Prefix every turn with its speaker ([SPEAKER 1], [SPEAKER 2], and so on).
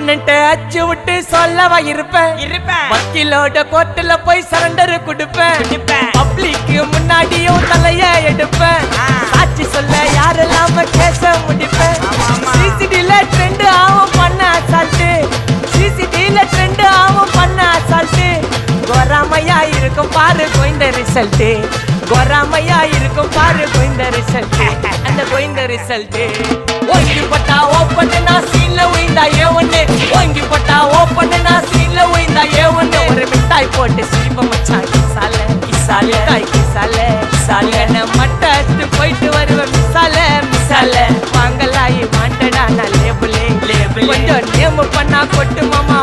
[SPEAKER 1] அண்ணன்ட்ட அச்சு விட்டு சொல்லவா இருப்பேன் வக்கீலோட கோர்ட்டுல போய் சரண்டர் கொடுப்பேன் பப்ளிக்கு முன்னாடியும் தலைய எடுப்பேன் சாட்சி சொல்ல யாரெல்லாம கேச முடிப்பேன் சிசிடில ட்ரெண்ட் ஆகும் பண்ண அசால்ட்டு சிசிடில ட்ரெண்ட் ஆகும் பண்ண அசால்ட்டு கோராமையா இருக்கும் பாரு கோயிந்த ரிசல்ட் கோராமையா இருக்கும் பாரு கோயிந்த ரிசல்ட் அந்த கோயிந்த ரிசல்ட் ஓங்கி பட்டா ஓப்பன் நான் சீன்ல உயிந்தா ஒண்ணு ஓங்கி பட்டா ஓப்பன் நான் சீன்ல உயிந்தா ஒண்ணு ஒரு மிட்டாய் போட்டு சிரிப்ப மச்சான் கிசால கிசால தாய் கிசால கிசால நான் மட்டை அடிச்சு போயிட்டு வருவேன் மிசால மிசால வாங்கலாயி மாட்டடா நான் லேபிளே லேபிள் கொஞ்சம் நேம் பண்ணா கொட்டு மாமா